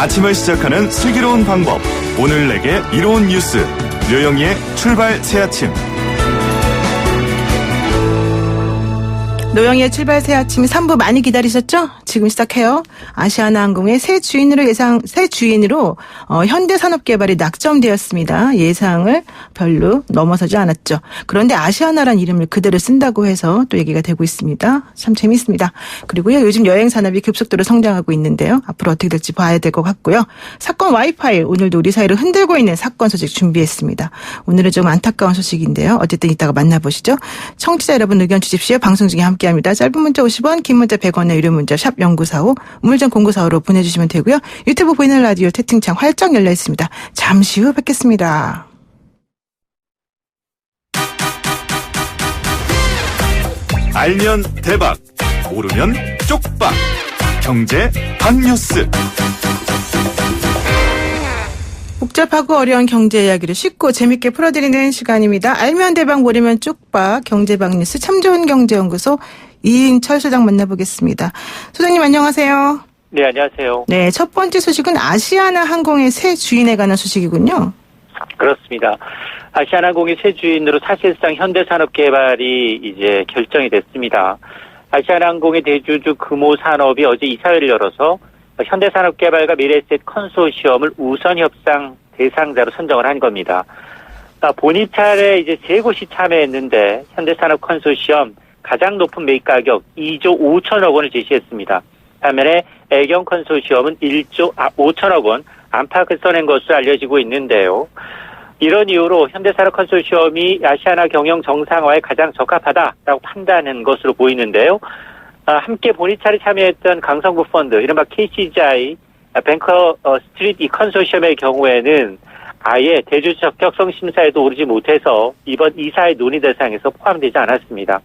아침을 시작하는 슬기로운 방법. 오늘 내게 이로운 뉴스. 류영희의 출발 새아침. 노영희의 출발 새아침 3부 많이 기다리셨죠? 지금 시작해요. 아시아나항공의 새 주인으로 현대산업개발이 낙점되었습니다. 예상을 별로 넘어서지 않았죠. 그런데 아시아나란 이름을 그대로 쓴다고 해서 또 얘기가 되고 있습니다. 참 재밌습니다. 그리고요, 요즘 여행 산업이 급속도로 성장하고 있는데요. 앞으로 어떻게 될지 봐야 될 것 같고요. 사건 와이파이, 오늘도 우리 사회를 흔들고 있는 사건 소식 준비했습니다. 오늘은 좀 안타까운 소식인데요. 어쨌든 이따가 만나보시죠. 청취자 여러분 의견 주십시오. 방송 중에 함께합니다. 짧은 문자 50원, 긴 문자 100원의 유료 문자 샵 0945, 우물정 0945로 보내주시면 되고요. 유튜브 보이는 라디오 채팅창 활짝 열려 있습니다. 잠시 후 뵙겠습니다. 알면 대박, 모르면 쪽박. 경제 핫뉴스. 복잡하고 어려운 경제 이야기를 쉽고 재밌게 풀어드리는 시간입니다. 알면 대박, 모르면 쪽박. 경제박 뉴스 참 좋은 경제연구소 이인철 소장 만나보겠습니다. 소장님 안녕하세요. 네, 안녕하세요. 네, 첫 번째 소식은 아시아나항공의 새 주인에 관한 소식이군요. 그렇습니다. 아시아나항공의 새 주인으로 사실상 현대산업개발이 이제 결정이 됐습니다. 아시아나항공의 대주주 금호산업이 어제 이사회를 열어서 현대산업개발과 미래에셋 컨소시엄을 우선 협상 대상자로 선정을 한 겁니다. 본입찰에 이제 3곳이 참여했는데 현대산업 컨소시엄 가장 높은 매입 가격 2조 5천억 원을 제시했습니다. 반면에 애경 컨소시엄은 1조 5천억 원 안팎을 써낸 것으로 알려지고 있는데요. 이런 이유로 현대산업 컨소시엄이 아시아나 경영 정상화에 가장 적합하다라고 판단한 것으로 보이는데요. 함께 본입찰에 참여했던 강성구 펀드, 이른바 KCGI 뱅커 스트리트 이 컨소시엄의 경우에는 아예 대주주 적격성 심사에도 오르지 못해서 이번 이사회 논의 대상에서 포함되지 않았습니다.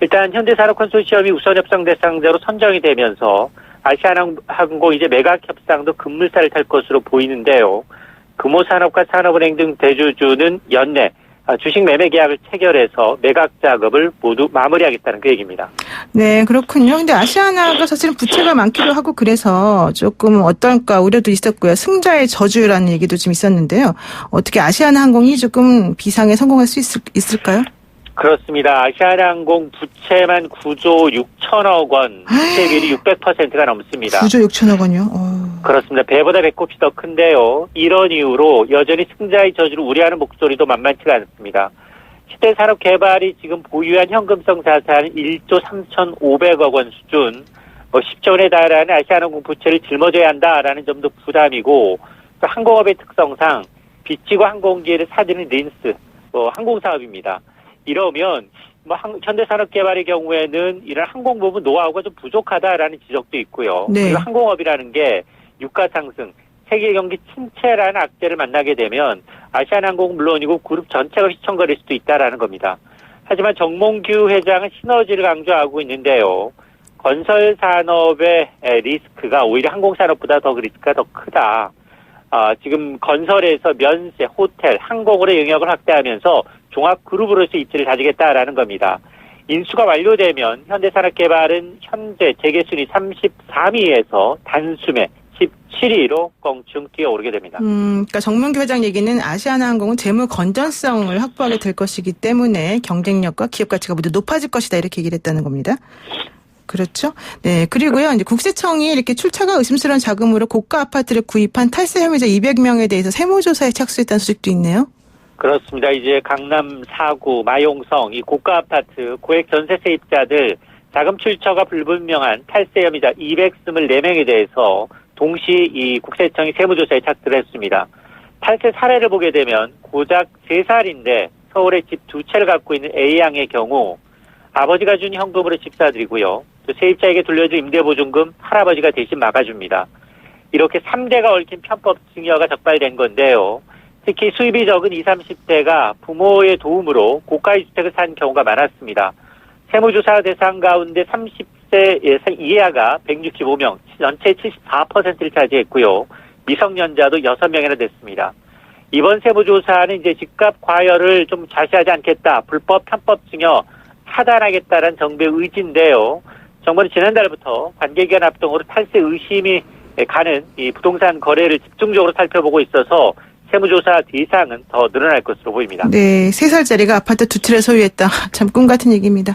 일단 현대산업 컨소시엄이 우선 협상 대상자로 선정이 되면서 아시아나항공 이제 매각 협상도 급물살을 탈 것으로 보이는데요. 금호산업과 산업은행 등 대주주는 연내 주식 매매 계약을 체결해서 매각 작업을 모두 마무리하겠다는 그 얘기입니다. 네, 그렇군요. 근데 아시아나가 사실은 부채가 많기도 하고 그래서 조금 어떨까 우려도 있었고요. 승자의 저주라는 얘기도 좀 있었는데요. 어떻게 아시아나항공이 조금 비상에 성공할 수 있을까요? 그렇습니다. 아시아나항공 부채만 9조 6천억 원, 부채 비율이 600%가 넘습니다. 9조 6천억 원이요? 그렇습니다. 배보다 배꼽이 더 큰데요. 이런 이유로 여전히 승자의 저주를 우려하는 목소리도 만만치가 않습니다. 현대산업개발이 지금 보유한 현금성 자산은 1조 3,500억 원 수준, 10조 원에 달하는 아시아나항공 부채를 짊어져야 한다라는 점도 부담이고, 또 항공업의 특성상 빚지고 항공기를 사들이는 린스, 항공사업입니다. 이러면 현대산업개발의 경우에는 이런 항공 부분 노하우가 좀 부족하다라는 지적도 있고요. 네. 그리고 항공업이라는 게 유가 상승, 세계 경기 침체라는 악재를 만나게 되면 아시아나항공 물론이고 그룹 전체가 휘청거릴 수도 있다라는 겁니다. 하지만 정몽규 회장은 시너지를 강조하고 있는데요. 건설 산업의 리스크가 오히려 항공산업보다 더 리스크가 더 크다. 지금 건설에서 면세, 호텔, 항공으로 영역을 확대하면서 종합 그룹으로서의 입지를 다지겠다라는 겁니다. 인수가 완료되면 현대산업개발은 현재 재계순위 33위에서 단숨에 17위로 껑충 뛰어오르게 됩니다. 그러니까 정문규 회장 얘기는 아시아나항공은 재무 건전성을 확보하게 될 것이기 때문에 경쟁력과 기업 가치가 모두 높아질 것이다 이렇게 얘기를 했다는 겁니다. 그렇죠. 네. 그리고요, 이제 국세청이 이렇게 출처가 의심스러운 자금으로 고가 아파트를 구입한 탈세 혐의자 200명에 대해서 세무조사에 착수했다는 소식도 있네요. 그렇습니다. 이제 강남 4구, 마용성, 이 고가 아파트, 고액 전세 세입자들 자금 출처가 불분명한 탈세 혐의자 224명에 대해서 동시 이 국세청이 세무조사에 착수를 했습니다. 탈세 사례를 보게 되면 고작 3살인데 서울에 집 2채를 갖고 있는 A양의 경우 아버지가 준 현금으로 집 사드리고요. 또 세입자에게 돌려준 임대보증금 할아버지가 대신 막아줍니다. 이렇게 3대가 얽힌 편법 증여가 적발된 건데요. 특히 수입이 적은 20, 30대가 부모의 도움으로 고가의 주택을 산 경우가 많았습니다. 세무조사 대상 가운데 30세 이하가 165명, 전체 74%를 차지했고요. 미성년자도 6명이나 됐습니다. 이번 세무조사는 이제 집값 과열을 좀 자시하지 않겠다. 불법 편법 증여 차단하겠다는 정부의 의지인데요. 정부는 지난달부터 관계기관 합동으로 탈세 의심이 가는 이 부동산 거래를 집중적으로 살펴보고 있어서 세무조사 대상은 더 늘어날 것으로 보입니다. 네, 3살짜리가 아파트 2채를 소유했다. 참 꿈 같은 얘기입니다.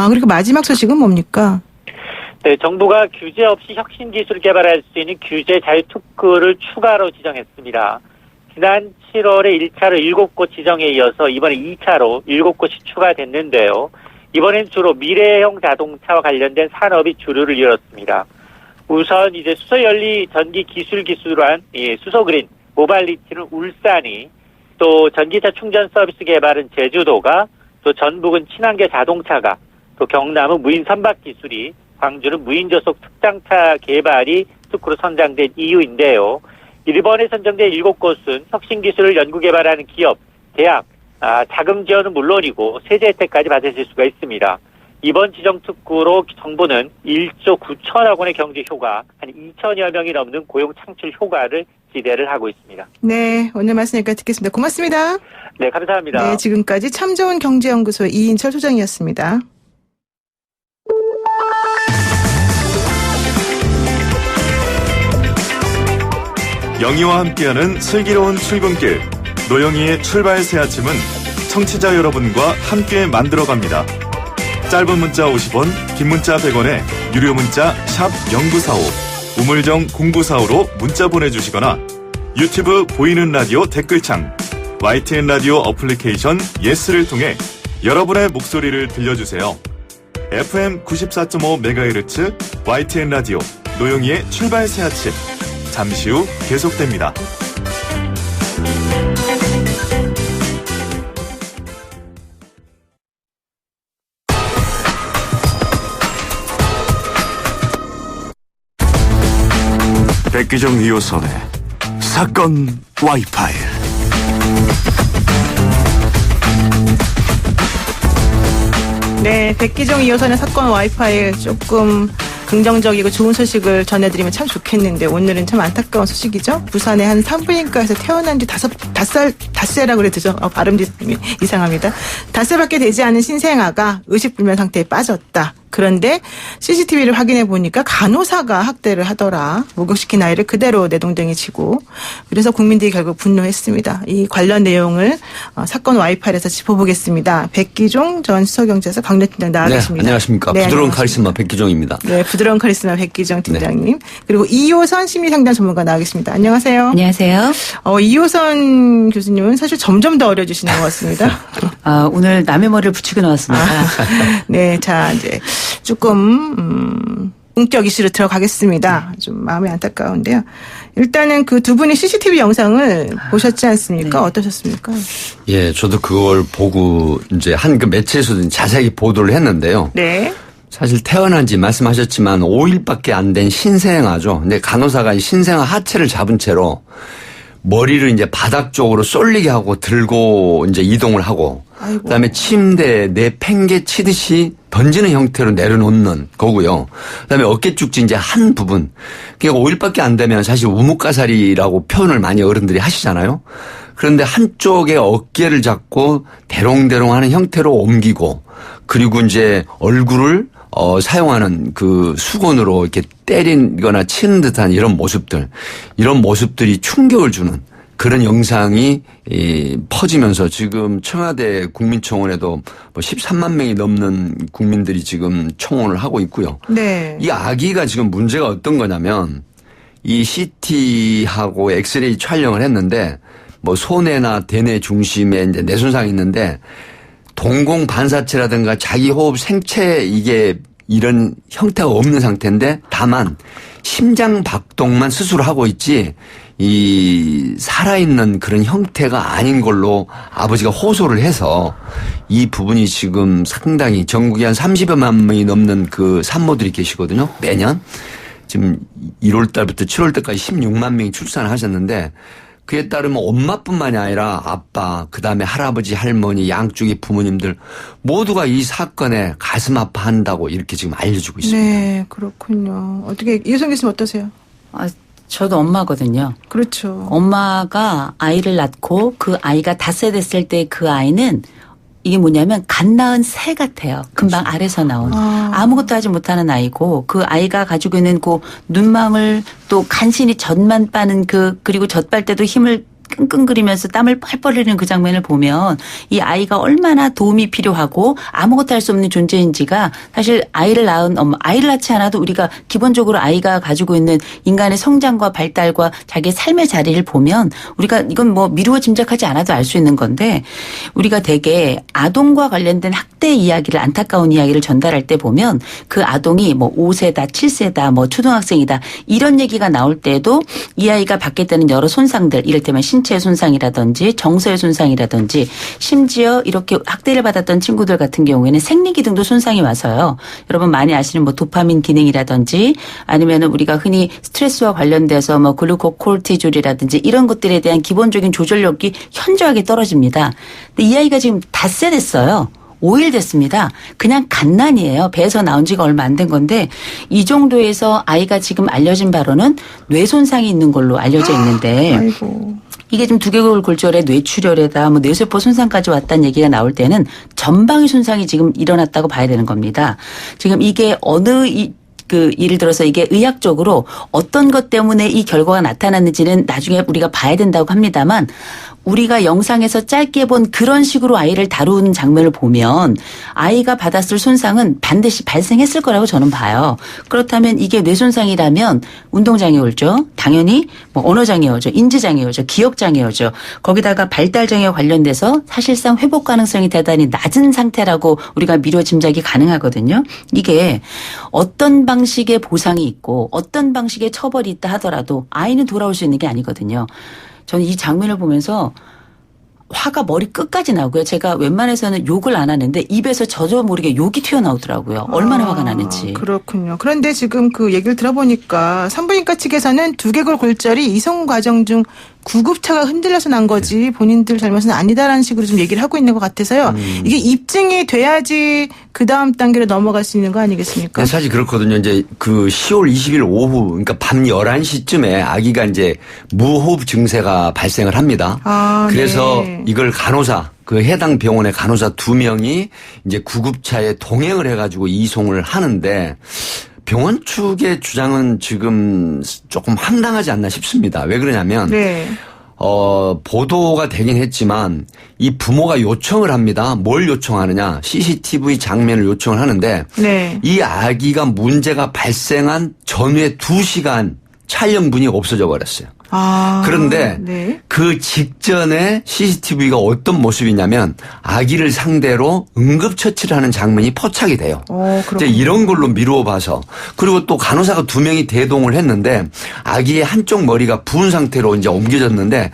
그리고 마지막 소식은 뭡니까? 네, 정부가 규제 없이 혁신 기술을 개발할 수 있는 규제 자유특구를 추가로 지정했습니다. 지난 7월에 1차로 7곳 지정에 이어서 이번에 2차로 7곳이 추가됐는데요. 이번엔 주로 미래형 자동차와 관련된 산업이 주류를 이뤘습니다. 우선 이제 수소연료 전기 기술 기술한 수소그린 모빌리티는 울산이, 또 전기차 충전 서비스 개발은 제주도가, 또 전북은 친환경 자동차가, 또 경남은 무인 선박 기술이, 광주는 무인 저속 특장차 개발이 특구로 선정된 이유인데요. 이번에 선정된 7곳은 혁신 기술을 연구 개발하는 기업, 대학, 자금 지원은 물론이고 세제 혜택까지 받으실 수가 있습니다. 이번 지정 특구로 정부는 1조 9천억 원의 경제 효과, 한 2천여 명이 넘는 고용 창출 효과를 기대를 하고 있습니다. 네, 오늘 말씀 여기까지 듣겠습니다. 고맙습니다. 네, 감사합니다. 네, 지금까지 참 좋은 경제연구소의 이인철 소장이었습니다. 영희와 함께하는 슬기로운 출근길, 노영희의 출발 새 아침은 청취자 여러분과 함께 만들어갑니다. 짧은 문자 50원, 긴 문자 100원에 유료 문자 샵 0945, 우물정 0945로 문자 보내주시거나 유튜브 보이는 라디오 댓글창, YTN 라디오 어플리케이션 예스를 통해 여러분의 목소리를 들려주세요. FM 94.5MHz YTN 라디오 노영희의 출발 새 아침, 잠시 후 계속됩니다. 백기정 2호선의 사건 와이파일. 네, 백기정 2호선의 사건 와이파일 조금 긍정적이고 좋은 소식을 전해드리면 참 좋겠는데 오늘은 참 안타까운 소식이죠. 부산의 한 산부인과에서 태어난 지 닷새라고 그래도 발음이 이상합니다. 닷새밖에 되지 않은 신생아가 의식불명 상태에 빠졌다. 그런데 CCTV를 확인해 보니까 간호사가 학대를 하더라. 목욕시킨 아이를 그대로 내동댕이 치고. 그래서 국민들이 결국 분노했습니다. 이 관련 내용을 사건 와이파이에서 짚어보겠습니다. 백기종 전 수서경제에서 강력팀장 나와 계십니다. 네, 안녕하십니까. 네, 부드러운 안녕하십니까. 카리스마 백기종입니다. 네, 부드러운 카리스마 백기정 팀장님. 그리고 이호선 심리상담 전문가 나와 계십니다. 안녕하세요. 안녕하세요. 이호선 교수님은 사실 점점 더 어려지시는 것 같습니다. 오늘 남의 머리를 붙이고 나왔습니다. 네, 자, 이제 조금, 본격 이슈로 들어가겠습니다. 좀 마음이 안타까운데요. 일단은 그 두 분이 CCTV 영상을 보셨지 않습니까? 네. 어떠셨습니까? 예, 저도 그걸 보고 이제 한 그 매체에서도 자세하게 보도를 했는데요. 네. 사실 태어난 지 말씀하셨지만 5일밖에 안 된 신생아죠. 근데 간호사가 이 신생아 하체를 잡은 채로 머리를 이제 바닥 쪽으로 쏠리게 하고 들고 이제 이동을 하고, 아이고. 그다음에 침대에 내팽개 치듯이 던지는 형태로 내려놓는 거고요. 그다음에 어깨 쭉지 이제 한 부분. 그러니까 5일밖에 안 되면 사실 우뭇가사리라고 표현을 많이 어른들이 하시잖아요. 그런데 한쪽에 어깨를 잡고 대롱대롱 하는 형태로 옮기고, 그리고 이제 얼굴을 사용하는 그 수건으로 이렇게 때리거나 치는 듯한 이런 모습들이 충격을 주는 그런 영상이 퍼지면서 지금 청와대 국민청원에도 뭐 13만 명이 넘는 국민들이 지금 청원을 하고 있고요. 네. 이 아기가 지금 문제가 어떤 거냐면 이 CT하고 엑스레이 촬영을 했는데 뭐 소뇌나 대뇌 중심에 이제 뇌손상이 있는데 동공 반사체라든가 자기 호흡 생체 이게 이런 형태가 없는 상태인데 다만 심장 박동만 스스로 하고 있지 이 살아있는 그런 형태가 아닌 걸로 아버지가 호소를 해서 이 부분이 지금 상당히 전국에 한 30여만 명이 넘는 그 산모들이 계시거든요. 매년. 지금 1월 달부터 7월 달까지 16만 명이 출산을 하셨는데 그에 따르면 엄마뿐만이 아니라 아빠, 그다음에 할아버지, 할머니, 양쪽의 부모님들 모두가 이 사건에 가슴 아파한다고 이렇게 지금 알려주고 있습니다. 네, 그렇군요. 어떻게 이호선 교수님 어떠세요? 저도 엄마거든요. 그렇죠. 엄마가 아이를 낳고 그 아이가 닷새 됐을 때 그 아이는 이게 뭐냐면 갓 낳은 새 같아요. 금방 알에서 나온. 아무것도 하지 못하는 아이고 그 아이가 가지고 있는 그 눈망울 또 간신히 젖만 빠는 그리고 젖 빨 때도 힘을 끙끙거리면서 땀을 뻘뻘 흘리는 그 장면을 보면 이 아이가 얼마나 도움이 필요하고 아무것도 할 수 없는 존재인지가 사실 아이를 낳은 엄마, 아이를 낳지 않아도 우리가 기본적으로 아이가 가지고 있는 인간의 성장과 발달과 자기의 삶의 자리를 보면 우리가 이건 뭐 미루어 짐작하지 않아도 알 수 있는 건데 우리가 되게 아동과 관련된 학대 이야기를 안타까운 이야기를 전달할 때 보면 그 아동이 뭐 5세다 7세다 뭐 초등학생이다 이런 얘기가 나올 때도 이 아이가 받게 되는 여러 손상들 이를테면 신체 손상이라든지 정서의 손상이라든지 심지어 이렇게 학대를 받았던 친구들 같은 경우에는 생리기능도 손상이 와서요. 여러분 많이 아시는 뭐 도파민 기능이라든지 아니면은 우리가 흔히 스트레스와 관련돼서 뭐 글루코콜티졸이라든지 이런 것들에 대한 기본적인 조절력이 현저하게 떨어집니다. 근데 이 아이가 지금 닷새 됐어요. 5일 됐습니다. 그냥 갓난이에요. 배에서 나온 지가 얼마 안 된 건데 이 정도에서 아이가 지금 알려진 바로는 뇌 손상이 있는 걸로 알려져 있는데 아이고. 이게 좀 두개골 골절에 뇌출혈에다 뭐 뇌세포 손상까지 왔다는 얘기가 나올 때는 전방위 손상이 지금 일어났다고 봐야 되는 겁니다. 지금 이게 예를 들어서 이게 의학적으로 어떤 것 때문에 이 결과가 나타났는지는 나중에 우리가 봐야 된다고 합니다만 우리가 영상에서 짧게 본 그런 식으로 아이를 다루는 장면을 보면 아이가 받았을 손상은 반드시 발생했을 거라고 저는 봐요. 그렇다면 이게 뇌손상이라면 운동장애 오죠. 당연히 뭐 언어장애 오죠. 인지장애 오죠. 기억장애 오죠. 거기다가 발달장애와 관련돼서 사실상 회복 가능성이 대단히 낮은 상태라고 우리가 미뤄 짐작이 가능하거든요. 이게 어떤 방식의 보상이 있고 어떤 방식의 처벌이 있다 하더라도 아이는 돌아올 수 있는 게 아니거든요. 저는 이 장면을 보면서 화가 머리 끝까지 나고요. 제가 웬만해서는 욕을 안 하는데 입에서 저도 모르게 욕이 튀어나오더라고요. 얼마나 화가 나는지. 그렇군요. 그런데 지금 그 얘기를 들어보니까 산부인과 측에서는 두개골 골절이 이송 과정 중 구급차가 흔들려서 난 거지 본인들 잘못은 아니다라는 식으로 좀 얘기를 하고 있는 것 같아서요. 이게 입증이 돼야지 그 다음 단계로 넘어갈 수 있는 거 아니겠습니까? 네, 사실 그렇거든요. 이제 그 10월 20일 오후, 그러니까 밤 11시쯤에 아기가 이제 무호흡 증세가 발생을 합니다. 그래서 네. 이걸 간호사, 그 해당 병원의 간호사 2명이 이제 구급차에 동행을 해가지고 이송을 하는데 병원 측의 주장은 지금 조금 황당하지 않나 싶습니다. 왜 그러냐면 네. 보도가 되긴 했지만 이 부모가 요청을 합니다. 뭘 요청하느냐. CCTV 장면을 요청을 하는데 네. 이 아기가 문제가 발생한 전후에 2시간 촬영분이 없어져 버렸어요. 그런데 네. 그 직전에 CCTV가 어떤 모습이냐면 아기를 상대로 응급처치를 하는 장면이 포착이 돼요. 이제 이런 걸로 미루어 봐서 그리고 또 간호사가 2명이 대동을 했는데 아기의 한쪽 머리가 부은 상태로 이제 옮겨졌는데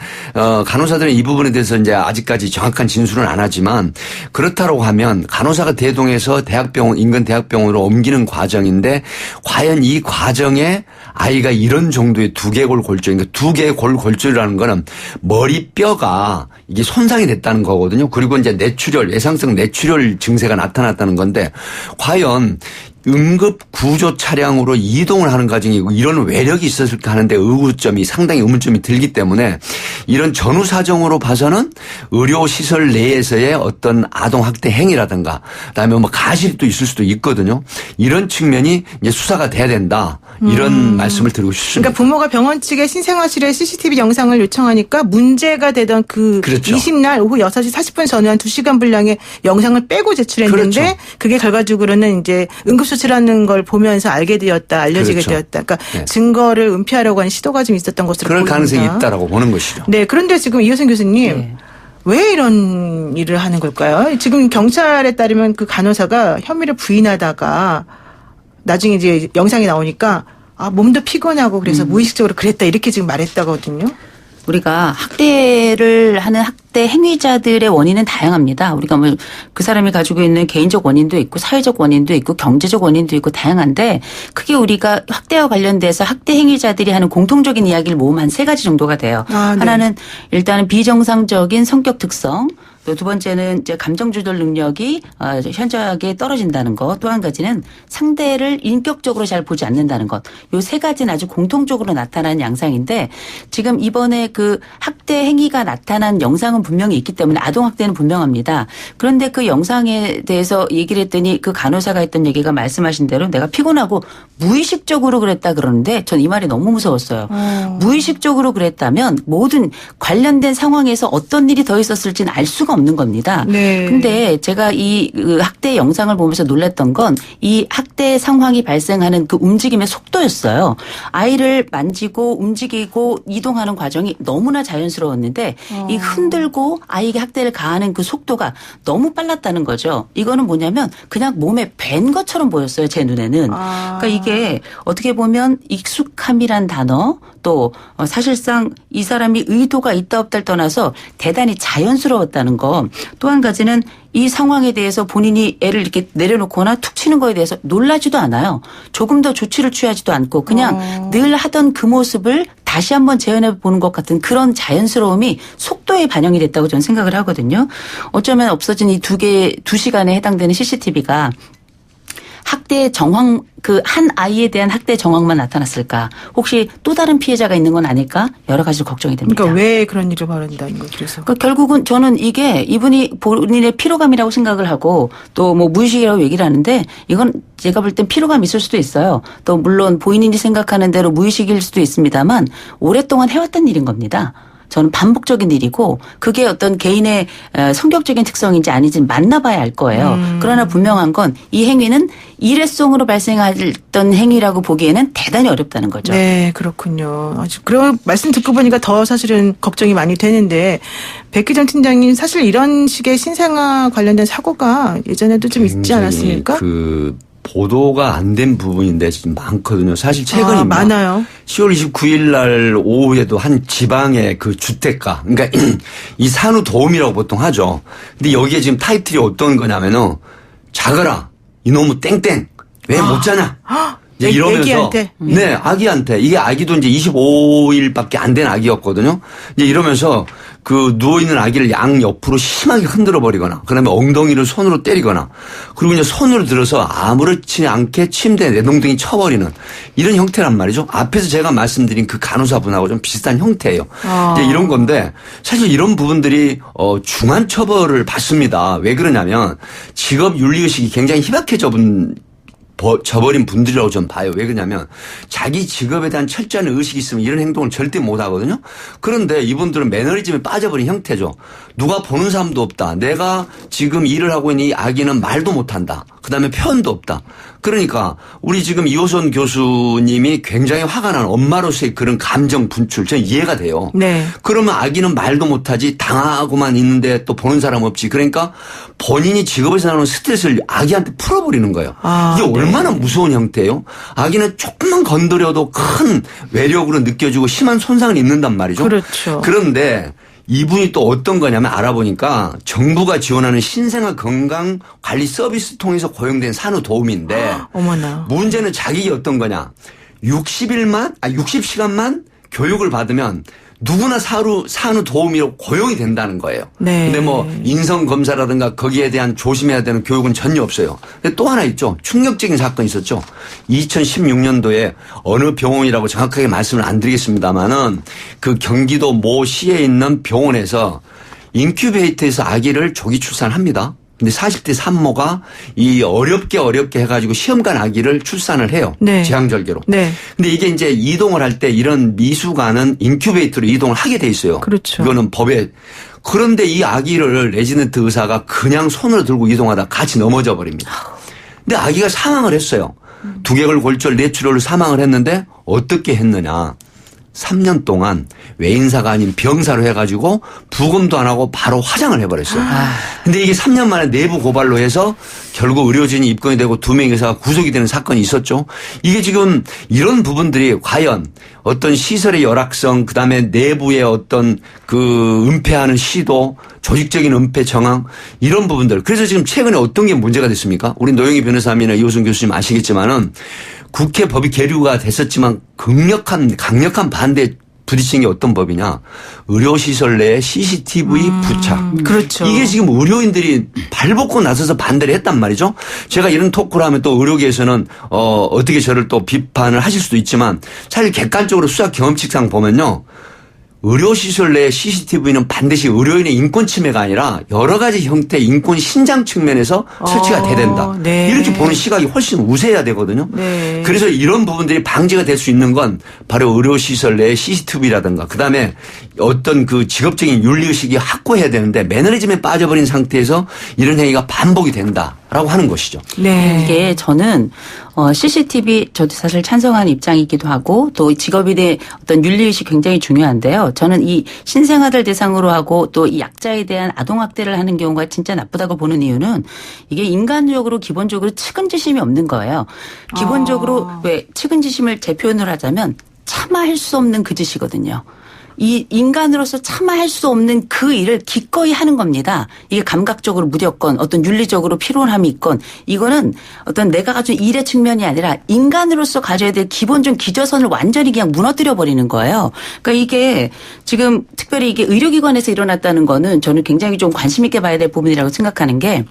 간호사들은 이 부분에 대해서 이제 아직까지 정확한 진술은 안 하지만 그렇다고 하면 간호사가 대동해서 대학병원 인근 대학병원으로 옮기는 과정인데 과연 이 과정에 아이가 이런 정도의 두개골 골절, 그러니까 두 개의 골 골절이라는 거는 머리뼈가 이게 손상이 됐다는 거거든요. 그리고 이제 뇌출혈, 외상성 뇌출혈 증세가 나타났다는 건데 과연 응급 구조 차량으로 이동을 하는 과정이고 이런 외력이 있었을까 하는데 의구점이 상당히 의문점이 들기 때문에 이런 전후 사정으로 봐서는 의료시설 내에서의 어떤 아동학대 행위라든가 그다음에 뭐 가실도 있을 수도 있거든요. 이런 측면이 이제 수사가 돼야 된다. 이런 말씀을 드리고 싶습니다. 그러니까 부모가 병원 측에 신생아실에 CCTV 영상을 요청하니까 문제가 되던 그 그렇죠. 20날 오후 6시 40분 전에 한 2시간 분량의 영상을 빼고 제출했는데 그렇죠. 그게 결과적으로는 이제 응급조치라는 걸 보면서 알게 되었다. 알려지게 그렇죠. 되었다. 그러니까 네. 증거를 은폐하려고 하는 시도가 좀 있었던 것으로 그럴 보입니다. 가능성이 있다라고 보는 것이죠. 네. 그런데 지금 이효선 교수님. 네. 왜 이런 일을 하는 걸까요? 지금 경찰에 따르면 그 간호사가 혐의를 부인하다가 나중에 이제 영상이 나오니까 몸도 피곤하고 그래서 무의식적으로 그랬다 이렇게 지금 말했다거든요. 우리가 학대를 하는 학대 행위자들의 원인은 다양합니다. 우리가 뭐 그 사람이 가지고 있는 개인적 원인도 있고 사회적 원인도 있고 경제적 원인도 있고 다양한데 크게 우리가 학대와 관련돼서 학대 행위자들이 하는 공통적인 이야기를 모으면 한 3가지 정도가 돼요. 네. 하나는 일단은 비정상적인 성격 특성, 또 두 번째는 이제 감정 조절 능력이 현저하게 떨어진다는 것. 또 한 가지는 상대를 인격적으로 잘 보지 않는다는 것. 요 세 가지는 아주 공통적으로 나타나는 양상인데 지금 이번에 그 학대 행위가 나타난 영상은 분명히 있기 때문에 아동 학대는 분명합니다. 그런데 그 영상에 대해서 얘기를 했더니 그 간호사가 했던 얘기가 말씀하신 대로 내가 피곤하고 무의식적으로 그랬다 그러는데 전 이 말이 너무 무서웠어요. 무의식적으로 그랬다면 모든 관련된 상황에서 어떤 일이 더 있었을지는 알 수가 없는 겁니다. 네. 근데 제가 이 학대 영상을 보면서 놀랐던 건 이 학대 상황이 발생하는 그 움직임의 속도였어요. 아이를 만지고 움직이고 이동하는 과정이 너무나 자연스러웠는데 이 흔들고 아이에게 학대를 가하는 그 속도가 너무 빨랐다는 거죠. 이거는 뭐냐면 그냥 몸에 밴 것처럼 보였어요. 제 눈에는. 그러니까 이게 어떻게 보면 익숙함이란 단어 또 사실상 이 사람이 의도가 있다 없다를 떠나서 대단히 자연스러웠다는 거. 또 한 가지는 이 상황에 대해서 본인이 애를 이렇게 내려놓거나 툭 치는 거에 대해서 놀라지도 않아요. 조금 더 조치를 취하지도 않고 그냥 늘 하던 그 모습을 다시 한번 재현해 보는 것 같은 그런 자연스러움이 속도에 반영이 됐다고 저는 생각을 하거든요. 어쩌면 없어진 이 두 시간에 해당되는 CCTV가 학대 정황 그 한 아이에 대한 학대 정황만 나타났을까? 혹시 또 다른 피해자가 있는 건 아닐까? 여러 가지로 걱정이 됩니다. 그러니까 왜 그런 일을 벌인다는 거죠. 그래서 그러니까 결국은 저는 이게 이분이 본인의 피로감이라고 생각을 하고 또 뭐 무의식이라고 얘기를 하는데 이건 제가 볼 땐 피로감이 있을 수도 있어요. 또 물론 본인이 생각하는 대로 무의식일 수도 있습니다만 오랫동안 해왔던 일인 겁니다. 저는 반복적인 일이고 그게 어떤 개인의 성격적인 특성인지 아닌지 만나봐야 알 거예요. 그러나 분명한 건 이 행위는 일회성으로 발생했던 행위라고 보기에는 대단히 어렵다는 거죠. 네, 그렇군요. 그런 말씀 듣고 보니까 더 사실은 걱정이 많이 되는데 백기정 팀장님 사실 이런 식의 신생아 관련된 사고가 예전에도 좀 있지 않았습니까? 그 보도가 안 된 부분인데 지금 많거든요. 사실 최근입니다. 많아요. 10월 29일 날 오후에도 한 지방의 그 주택가, 그러니까 이 산후도우미라고 보통 하죠. 근데 여기에 지금 타이틀이 어떤 거냐면은 자거라 이놈의 땡땡 왜 못 자냐 이제 이러면서 아기한테. 네 아기한테 이게 아기도 이제 25일밖에 안 된 아기였거든요. 이제 이러면서 그 누워있는 아기를 양 옆으로 심하게 흔들어 버리거나 그다음에 엉덩이를 손으로 때리거나 그리고 이제 손으로 들어서 아무렇지 않게 침대에 내동댕이 쳐버리는 이런 형태란 말이죠. 앞에서 제가 말씀드린 그 간호사분하고 좀 비슷한 형태예요. 이제 이런 건데 사실 이런 부분들이 중한 처벌을 받습니다. 왜 그러냐면 직업 윤리의식이 굉장히 희박해져 저버린 분들이라고 좀 봐요. 왜 그러냐면 자기 직업에 대한 철저한 의식이 있으면 이런 행동을 절대 못 하거든요. 그런데 이분들은 매너리즘에 빠져버린 형태죠. 누가 보는 사람도 없다. 내가 지금 일을 하고 있는 이 아기는 말도 못한다. 그다음에 표현도 없다. 그러니까 우리 지금 이호선 교수님이 굉장히 화가 나는 엄마로서의 그런 감정 분출 저는 이해가 돼요. 네. 그러면 아기는 말도 못하지 당하고만 있는데 또 보는 사람 없지. 그러니까 본인이 직업에서 나오는 스트레스를 아기한테 풀어버리는 거예요. 이게 얼마나 무서운 형태예요. 아기는 조금만 건드려도 큰 외력으로 느껴지고 심한 손상을 입는단 말이죠. 그렇죠. 그런데 이분이 또 어떤 거냐면 알아보니까 정부가 지원하는 신생아 건강 관리 서비스 통해서 고용된 산후도우미인데 어머나. 문제는 자격이 어떤 거냐. 60시간만 교육을 받으면 누구나 산후도우미로 고용이 된다는 거예요. 네. 근데 뭐 인성검사라든가 거기에 대한 조심해야 되는 교육은 전혀 없어요. 근데 또 하나 있죠. 충격적인 사건이 있었죠. 2016년도에 어느 병원이라고 정확하게 말씀을 안 드리겠습니다만은 그 경기도 모 시에 있는 병원에서 인큐베이터에서 아기를 조기 출산합니다. 근데 40대 산모가 이 어렵게 해가지고 시험관 아기를 출산을 해요. 네. 제왕절개로. 네. 근데 이게 이제 이동을 할 때 이런 미숙아는 인큐베이터로 이동을 하게 돼 있어요. 그렇죠. 이거는 법에. 그런데 이 아기를 레지던트 의사가 그냥 손으로 들고 이동하다 같이 넘어져 버립니다. 근데 아기가 사망을 했어요. 두개골골절 뇌출혈로 사망을 했는데 어떻게 했느냐. 3년 동안 외인사가 아닌 병사로 해가지고 부검도 안 하고 바로 화장을 해버렸어요. 근데 이게 3년 만에 내부 고발로 해서 결국 의료진이 입건이 되고 2명의 의사가 구속이 되는 사건이 있었죠. 이게 지금 이런 부분들이 과연 어떤 시설의 열악성 그다음에 내부의 어떤 그 은폐하는 시도 조직적인 은폐 정황 이런 부분들. 그래서 지금 최근에 어떤 게 문제가 됐습니까? 우리 노영희 변호사님이나 이호선 교수님 아시겠지만은 국회 법이 계류가 됐었지만 강력한 반대 부딪힌 게 어떤 법이냐. 의료시설 내에 CCTV 부착. 그렇죠. 이게 지금 의료인들이 발벗고 나서서 반대를 했단 말이죠. 제가 이런 토크를 하면 또 의료계에서는 어떻게 저를 또 비판을 하실 수도 있지만 사실 객관적으로 수사 경험칙상 보면요. 의료시설 내에 CCTV는 반드시 의료인의 인권 침해가 아니라 여러 가지 형태의 인권 신장 측면에서 설치가 돼야 된다. 네. 이렇게 보는 시각이 훨씬 우세해야 되거든요. 네. 그래서 이런 부분들이 방지가 될 수 있는 건 바로 의료시설 내에 CCTV라든가 그다음에 어떤 그 직업적인 윤리의식이 확고해야 되는데 매너리즘에 빠져버린 상태에서 이런 행위가 반복이 된다라고 하는 것이죠. 네. 이게 저는 CCTV 저도 사실 찬성하는 입장이기도 하고 또 직업인의 어떤 윤리의식이 굉장히 중요한데요. 저는 이 신생아들 대상으로 하고 또 이 약자에 대한 아동학대를 하는 경우가 진짜 나쁘다고 보는 이유는 이게 인간적으로 기본적으로 측은지심이 없는 거예요. 기본적으로 왜 측은지심을 제 표현을 하자면 참아할 수 없는 그 짓이거든요. 이 인간으로서 참아할 수 없는 그 일을 기꺼이 하는 겁니다. 이게 감각적으로 무조건 어떤 윤리적으로 필요함이 있건 이거는 어떤 내가 가진 일의 측면이 아니라 인간으로서 가져야 될 기본적 기저선을 완전히 그냥 무너뜨려 버리는 거예요. 그러니까 이게 지금 특별히 이게 의료기관에서 일어났다는 거는 저는 굉장히 좀 관심 있게 봐야 될 부분이라고 생각하는 게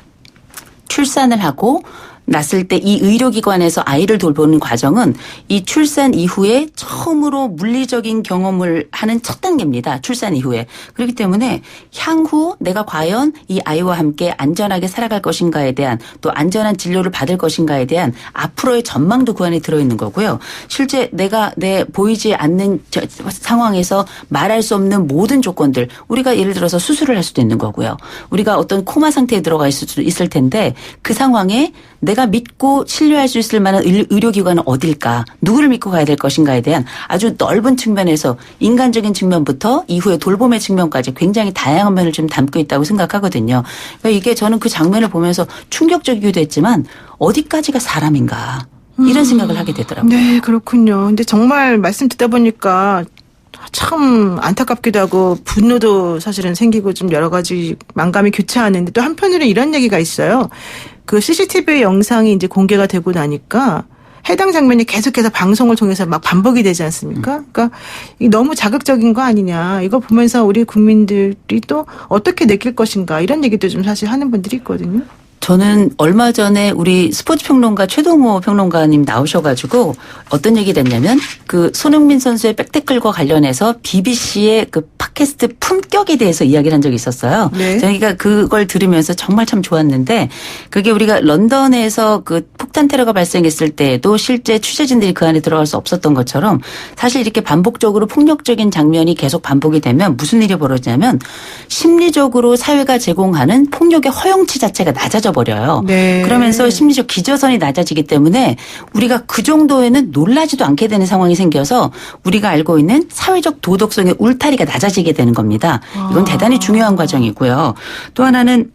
출산을 하고 났을 때 이 의료기관에서 아이를 돌보는 과정은 이 출산 이후에 처음으로 물리적인 경험을 하는 첫 단계입니다. 출산 이후에. 그렇기 때문에 향후 내가 과연 이 아이와 함께 안전하게 살아갈 것인가에 대한 또 안전한 진료를 받을 것인가에 대한 앞으로의 전망도 그 안에 들어있는 거고요. 실제 내가 내 보이지 않는 상황에서 말할 수 없는 모든 조건들 우리가 예를 들어서 수술을 할 수도 있는 거고요. 우리가 어떤 코마 상태에 들어가 있을 수도 있을 텐데 그 상황에 내가 믿고 신뢰할 수 있을 만한 의료기관은 어딜까? 누구를 믿고 가야 될 것인가에 대한 아주 넓은 측면에서 인간적인 측면부터 이후에 돌봄의 측면까지 굉장히 다양한 면을 좀 담고 있다고 생각하거든요. 그러니까 이게 저는 그 장면을 보면서 충격적이기도 했지만 어디까지가 사람인가 이런 생각을 하게 되더라고요. 네, 그렇군요. 근데 정말 말씀 듣다 보니까 참 안타깝기도 하고 분노도 사실은 생기고 좀 여러 가지 만감이 교차하는데 또 한편으로는 이런 얘기가 있어요. 그 CCTV 영상이 이제 공개가 되고 나니까 해당 장면이 계속해서 방송을 통해서 막 반복이 되지 않습니까? 그러니까 이 너무 자극적인 거 아니냐. 이거 보면서 우리 국민들이 또 어떻게 느낄 것인가 이런 얘기도 좀 사실 하는 분들이 있거든요. 저는 얼마 전에 우리 스포츠 평론가 최동호 평론가님 나오셔가지고 어떤 얘기를 했냐면 그 손흥민 선수의 백태클과 관련해서 BBC의 그 팟캐스트 품격에 대해서 이야기를 한 적이 있었어요. 네. 저희가 그걸 들으면서 정말 참 좋았는데 그게 우리가 런던에서 그 폭탄 테러가 발생했을 때에도 실제 취재진들이 그 안에 들어갈 수 없었던 것처럼 사실 이렇게 반복적으로 폭력적인 장면이 계속 반복이 되면 무슨 일이 벌어지냐면 심리적으로 사회가 제공하는 폭력의 허용치 자체가 낮아져 버려요. 네. 그러면서 심리적 기저선이 낮아지기 때문에 우리가 그 정도에는 놀라지도 않게 되는 상황이 생겨서 우리가 알고 있는 사회적 도덕성의 울타리가 낮아지게 되는 겁니다. 이건 대단히 중요한 과정이고요. 또 하나는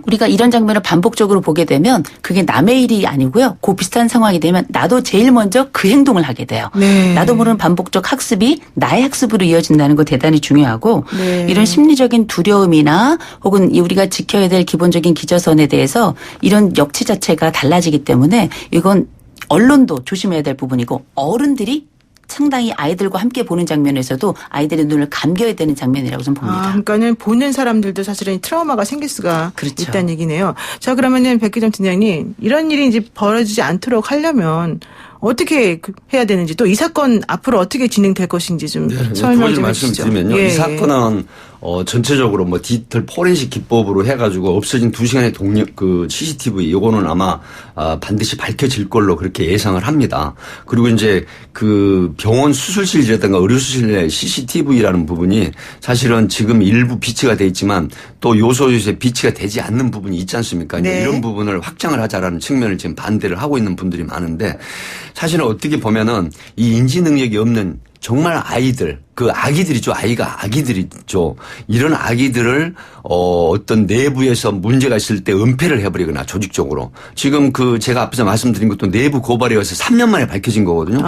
우리가 이런 장면을 반복적으로 보게 되면 그게 남의 일이 아니고요. 그 비슷한 상황이 되면 나도 제일 먼저 그 행동을 하게 돼요. 네. 나도 모르는 반복적 학습이 나의 학습으로 이어진다는 거 대단히 중요하고 네. 이런 심리적인 두려움이나 혹은 우리가 지켜야 될 기본적인 기저선에 대해서 이런 역치 자체가 달라지기 때문에 이건 언론도 조심해야 될 부분이고 어른들이 상당히 아이들과 함께 보는 장면에서도 아이들의 눈을 감겨야 되는 장면이라고 좀 봅니다. 그러니까는 보는 사람들도 사실은 트라우마가 생길 수가 그렇죠. 있다는 얘기네요. 자, 그러면은 백기정 팀장님, 이런 일이 이제 벌어지지 않도록 하려면 어떻게 해야 되는지 또 이 사건 앞으로 어떻게 진행될 것인지 좀 설명 좀 해주시죠. 말씀드리면요. 예. 이 사건은 전체적으로 뭐 디지털 포렌식 기법으로 해가지고 없어진 2시간의 그 CCTV 요거는 아마 반드시 밝혀질 걸로 그렇게 예상을 합니다. 그리고 이제 그 병원 수술실이라든가 의료수실의 CCTV라는 부분이 사실은 지금 일부 비치가 돼 있지만 또 요소에 비치가 되지 않는 부분이 있지 않습니까? 네. 이런 부분을 확장을 하자라는 측면을 지금 반대를 하고 있는 분들이 많은데 사실은 어떻게 보면은 이 인지 능력이 없는 정말 아이들, 그 아기들이죠. 아이가 아기들이죠. 이런 아기들을 어떤 내부에서 문제가 있을 때 은폐를 해버리거나 조직적으로. 지금 그 제가 앞에서 말씀드린 것도 내부 고발이어서 3년 만에 밝혀진 거거든요.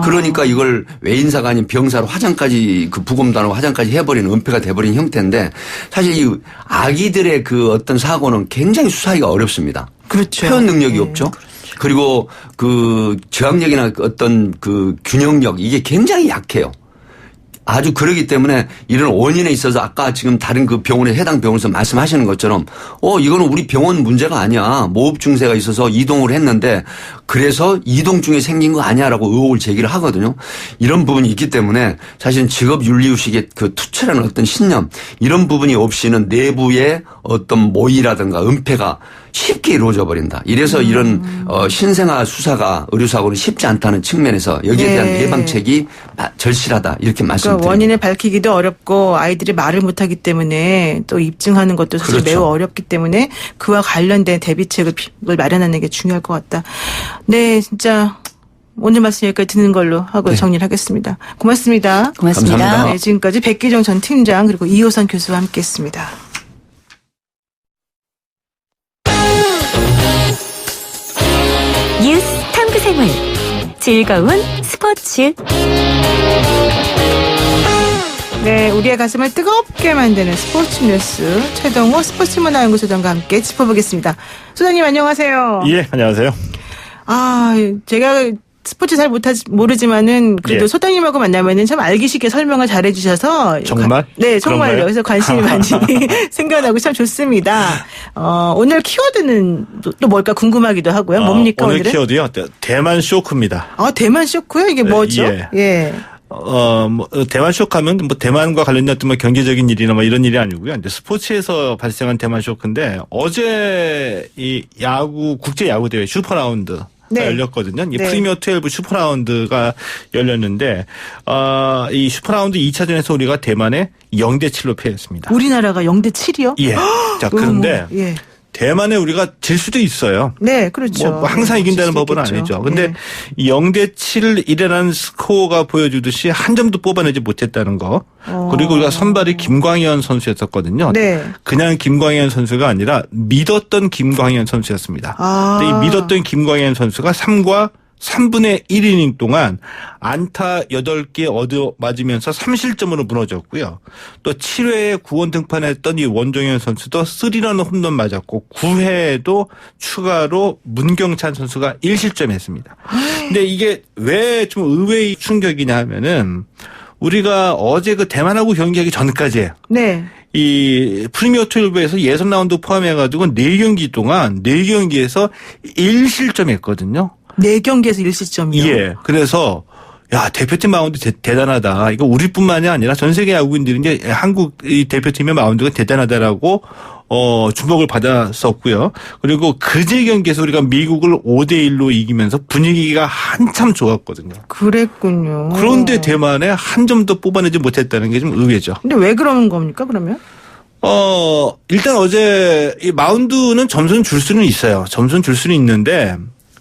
그러니까 이걸 외인사가 아닌 병사로 화장까지 그 부검단하고 화장까지 해버리는 은폐가 돼버린 형태인데 사실 이 아기들의 그 어떤 사고는 굉장히 수사하기가 어렵습니다. 그렇죠. 표현 능력이 네. 없죠. 그리고 그 저항력이나 어떤 그 균형력 이게 굉장히 약해요. 아주 그러기 때문에 이런 원인에 있어서 아까 지금 다른 그 병원에 해당 병원에서 말씀하시는 것처럼 이거는 우리 병원 문제가 아니야. 모흡 증세가 있어서 이동을 했는데 그래서 이동 중에 생긴 거 아니야라고 의혹을 제기를 하거든요. 이런 부분이 있기 때문에 사실은 직업윤리의식의 그 투철한 어떤 신념 이런 부분이 없이는 내부의 어떤 모의라든가 은폐가 쉽게 이루어져 버린다. 이래서 이런 신생아 수사가 의료사고는 쉽지 않다는 측면에서 여기에 대한 예방책이 절실하다. 이렇게 말씀드립니다. 그러니까 원인을 밝히기도 어렵고 아이들이 말을 못하기 때문에 또 입증하는 것도 사실 그렇죠. 매우 어렵기 때문에 그와 관련된 대비책을 마련하는 게 중요할 것 같다. 네, 진짜 오늘 말씀 여기까지 듣는 걸로 하고 네. 정리를 하겠습니다. 고맙습니다. 고맙습니다. 감사합니다. 네, 지금까지 백기정 전 팀장 그리고 이호선 교수와 함께했습니다. 뉴스 탐구생활 즐거운 스포츠. 네, 우리의 가슴을 뜨겁게 만드는 스포츠 뉴스 최동호 스포츠문화연구소장과 함께 짚어보겠습니다. 소장님 안녕하세요. 예, 안녕하세요. 제가 스포츠 잘 모르지만은 그래도 예. 소장님하고 만나면은 참 알기 쉽게 설명을 잘 해주셔서 정말? 네, 정말요. 그런가요? 그래서 관심이 많이 생겨나고 참 좋습니다. 오늘 키워드는 또 뭘까 궁금하기도 하고요. 뭡니까 오늘 오늘은? 키워드요. 대만 쇼크입니다. 대만 쇼크요? 이게 뭐죠? 예. 대만 쇼크하면 대만과 관련된 어떤 경제적인 일이나 이런 일이 아니고요. 이제 스포츠에서 발생한 대만 쇼크인데 어제 이 국제 야구 대회 슈퍼라운드가 네. 열렸거든요. 이 네. 프리미어 12 슈퍼라운드가 열렸는데 이 슈퍼라운드 2차전에서 우리가 대만에 0대7로 패했습니다. 우리나라가 0대7이요? 예. 자, 그런데 예. 대만에 우리가 질 수도 있어요. 네, 그렇죠. 뭐 항상 이긴다는 질 법은 수도 있겠죠. 아니죠. 근데 이 0대7이라는 스코어가 보여주듯이 한 점도 뽑아내지 못했다는 거. 그리고 우리가 선발이 김광현 선수였었거든요. 네. 그냥 김광현 선수가 아니라 믿었던 김광현 선수였습니다. 근데 이 믿었던 김광현 선수가 3분의 1이닝 동안 안타 8개 얻어 맞으면서 3실점으로 무너졌고요. 또 7회에 구원 등판했던 이 원종현 선수도 3런 홈런 맞았고 9회에도 추가로 문경찬 선수가 1실점했습니다. 근데 이게 왜 좀 의외의 충격이냐 하면은 우리가 어제 그 대만하고 경기하기 전까지 네. 이 프리미어 12에서 예선 라운드 포함해가지고 4경기 동안 4경기에서 1실점했거든요. 4경기에서 1실점이요? 예. 그래서 야, 대표팀 마운드 대단하다. 이거 우리뿐만이 아니라 전 세계 야구인들이 이제 한국 이 대표팀의 마운드가 대단하다라고 주목을 받았었고요. 그리고 그제 경기에서 우리가 미국을 5대1로 이기면서 분위기가 한참 좋았거든요. 그랬군요. 그런데 대만에 한 점도 뽑아내지 못했다는 게 좀 의외죠. 근데 왜 그러는 겁니까, 그러면? 일단 어제 이 마운드는 점수는 줄 수는 있어요. 점수는 줄 수는 있는데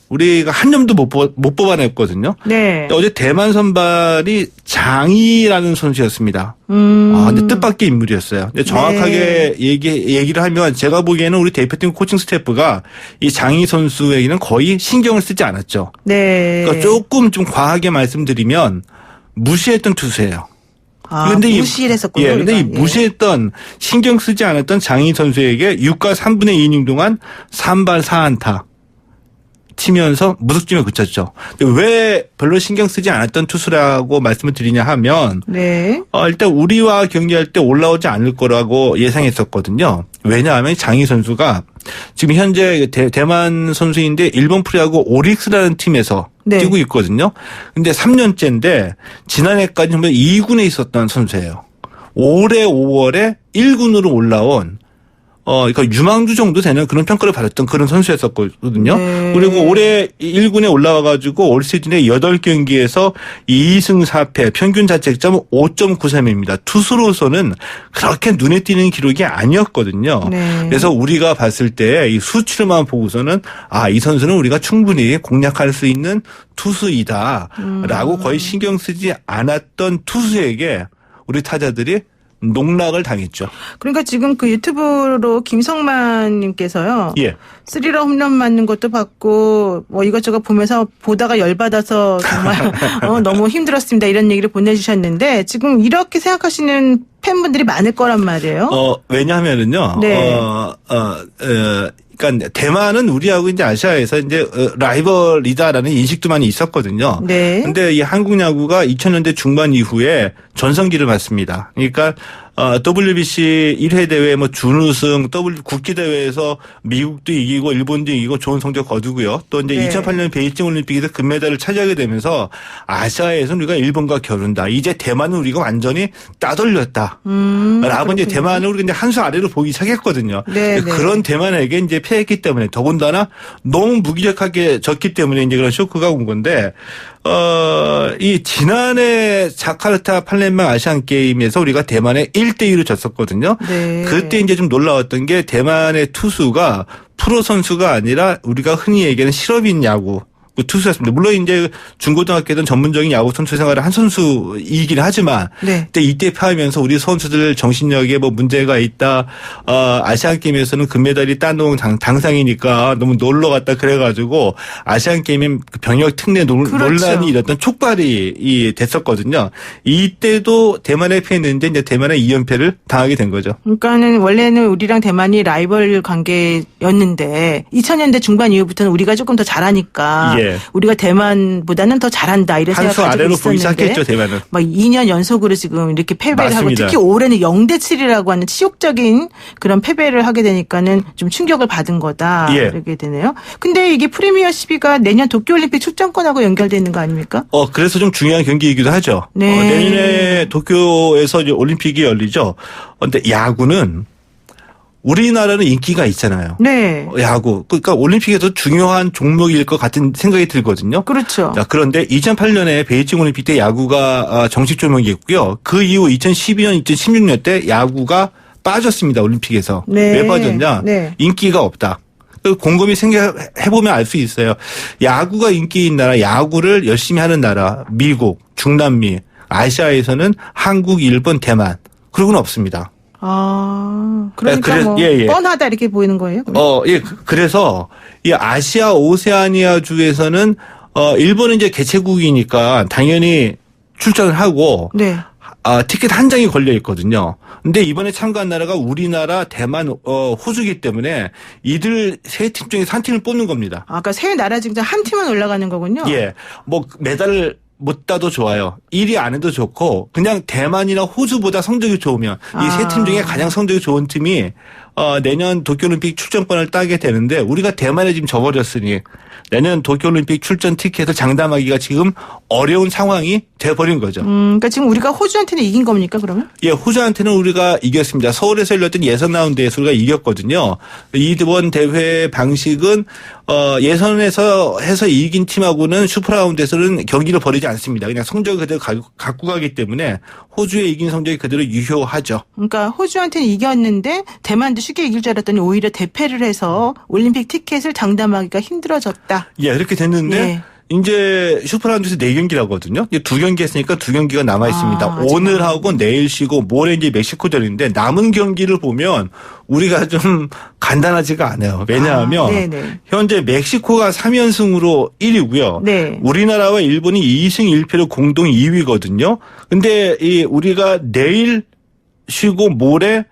우리가 한 점도 못 뽑아냈거든요. 네. 어제 대만 선발이 장이라는 선수였습니다. 근데 뜻밖의 인물이었어요. 근데 정확하게 얘기를 하면 제가 보기에는 우리 대표팀 코칭 스태프가 이 장이 선수에게는 거의 신경을 쓰지 않았죠. 네. 그러니까 조금 좀 과하게 말씀드리면 무시했던 투수예요. 무시를 했었군요. 예, 근데 이 우리가. 무시했던 신경 쓰지 않았던 장희 선수에게 6과 3분의 2이닝 동안 3발 4안타 치면서 무득점에 그쳤죠. 왜 별로 신경 쓰지 않았던 투수라고 말씀을 드리냐 하면 네. 일단 우리와 경기할 때 올라오지 않을 거라고 예상했었거든요. 왜냐하면 장희 선수가 지금 현재 대만 선수인데 일본 프로야구 오릭스라는 팀에서 네. 뛰고 있거든요. 근데 3년째인데 지난해까지 정말 2군에 있었던 선수예요. 올해 5월에 1군으로 올라온 그러니까 유망주 정도 되는 그런 평가를 받았던 그런 선수였었거든요. 네. 그리고 올해 1군에 올라와가지고 올 시즌에 8경기에서 2승 4패, 평균 자책점 5.93입니다. 투수로서는 그렇게 눈에 띄는 기록이 아니었거든요. 네. 그래서 우리가 봤을 때 이 수치로만 보고서는 이 선수는 우리가 충분히 공략할 수 있는 투수이다라고 거의 신경 쓰지 않았던 투수에게 우리 타자들이 농락을 당했죠. 그러니까 지금 그 유튜브로 김성만님께서요. 예. 3런 홈런 맞는 것도 봤고 뭐 이것저것 보면서 보다가 열받아서 정말 너무 힘들었습니다. 이런 얘기를 보내주셨는데 지금 이렇게 생각하시는 팬분들이 많을 거란 말이에요. 왜냐하면은요. 네. 그러니까 대만은 우리하고 이제 아시아에서 이제 라이벌이다라는 인식도 많이 있었거든요. 네. 근데 이 한국 야구가 2000년대 중반 이후에 전성기를 맞습니다. 그러니까 WBC 1회 대회 뭐 준우승, 국기 대회에서 미국도 이기고 일본도 이기고 좋은 성적 거두고요. 또 이제 네. 2008년 베이징 올림픽에서 금메달을 차지하게 되면서 아시아에서는 우리가 일본과 겨룬다. 이제 대만은 우리가 완전히 따돌렸다. 라고 이제 대만을 우리가 이제 한 수 아래로 보기 시작했거든요. 네, 네. 그런 대만에게 이제 패했기 때문에 더군다나 너무 무기력하게 졌기 때문에 이제 그런 쇼크가 온 건데 이 지난해 자카르타 팔렘방 아시안 게임에서 우리가 대만에 1대2로 졌었거든요. 네. 그때 이제 좀 놀라웠던 게 대만의 투수가 프로 선수가 아니라 우리가 흔히 얘기하는 실업인 야구 투수였습니다. 물론 이제 중고등학교든 전문적인 야구 선수 생활을 한 선수이긴 하지만 네. 그때 이때 패하면서 우리 선수들 정신력에 뭐 문제가 있다. 아시안 게임에서는 금메달이 따놓은 당상이니까 너무 놀러 갔다 그래가지고 아시안 게임에 병역 특례 그렇죠. 논란이 일었던 촉발이 됐었거든요. 이때도 대만에 패했는데 이제 대만의 2연패를 당하게 된 거죠. 그러니까는 원래는 우리랑 대만이 라이벌 관계였는데 2000년대 중반 이후부터는 우리가 조금 더 잘하니까 예. 우리가 대만보다는 더 잘한다 이런 한 수 생각을 가지고 아래로 보기 있었는데 시작했죠 대만은. 막 2년 연속으로 지금 이렇게 패배를 맞습니다. 하고 특히 올해는 0대7이라고 하는 치욕적인 그런 패배를 하게 되니까는 좀 충격을 받은 거다. 예. 이렇게 되네요. 근데 이게 프리미어 12가 내년 도쿄올림픽 출전권하고 연결되어 있는 거 아닙니까? 그래서 좀 중요한 경기이기도 하죠. 네. 내년에 도쿄에서 이제 올림픽이 열리죠. 근데 야구는 우리나라는 인기가 있잖아요. 네. 야구. 그러니까 올림픽에서 중요한 종목일 것 같은 생각이 들거든요. 그렇죠. 자, 그런데 2008년에 베이징 올림픽 때 야구가 정식 조명이었고요. 그 이후 2012년, 2016년 때 야구가 빠졌습니다. 올림픽에서. 네. 왜 빠졌냐? 네. 인기가 없다. 곰곰이 생각해보면 알 수 있어요. 야구가 인기인 나라, 야구를 열심히 하는 나라, 미국, 중남미, 아시아에서는 한국, 일본, 대만. 그러고는 없습니다. 그러니까 뭐 예. 뻔하다 이렇게 보이는 거예요? 예. 그래서 이 아시아 오세아니아 주에서는 일본은 이제 개최국이니까 당연히 출전을 하고 네. 티켓 한 장이 걸려 있거든요. 근데 이번에 참가한 나라가 우리나라, 대만, 호주이기 때문에 이들 세 팀 중에서 한 팀을 뽑는 겁니다. 아까 세 나라 중에 한 팀만 올라가는 거군요. 예. 뭐 메달을 못 따도 좋아요. 1위 안 해도 좋고 그냥 대만이나 호주보다 성적이 좋으면 이 세 팀 중에 가장 성적이 좋은 팀이 내년 도쿄올림픽 출전권을 따게 되는데 우리가 대만에 지금 져버렸으니 내년 도쿄올림픽 출전 티켓을 장담하기가 지금 어려운 상황이 돼버린 거죠. 그러니까 지금 우리가 호주한테는 이긴 겁니까 그러면? 예, 호주한테는 우리가 이겼습니다. 서울에서 열렸던 예선 라운드에서 우리가 이겼거든요. 이번 대회 방식은 예선에서 해서 이긴 팀하고는 슈퍼라운드에서는 경기를 벌이지 않습니다. 그냥 성적을 그대로 갖고 가기 때문에 호주에 이긴 성적이 그대로 유효하죠. 그러니까 호주한테는 이겼는데 대만도 쉽게 이길 줄 알았더니 오히려 대패를 해서 올림픽 티켓을 장담하기가 힘들어졌다. 예, 이렇게 됐는데 예. 이제 슈퍼라운드에서 4경기를 하거든요. 이제 2경기 했으니까 2경기가 남아 있습니다. 아직 오늘하고 내일 쉬고 모레 이제 멕시코전인데 남은 경기를 보면 우리가 좀 간단하지가 않아요. 왜냐하면 네네. 현재 멕시코가 3연승으로 1위고요. 네. 우리나라와 일본이 2승 1패로 공동 2위거든요. 근데 우리가 내일 쉬고 모레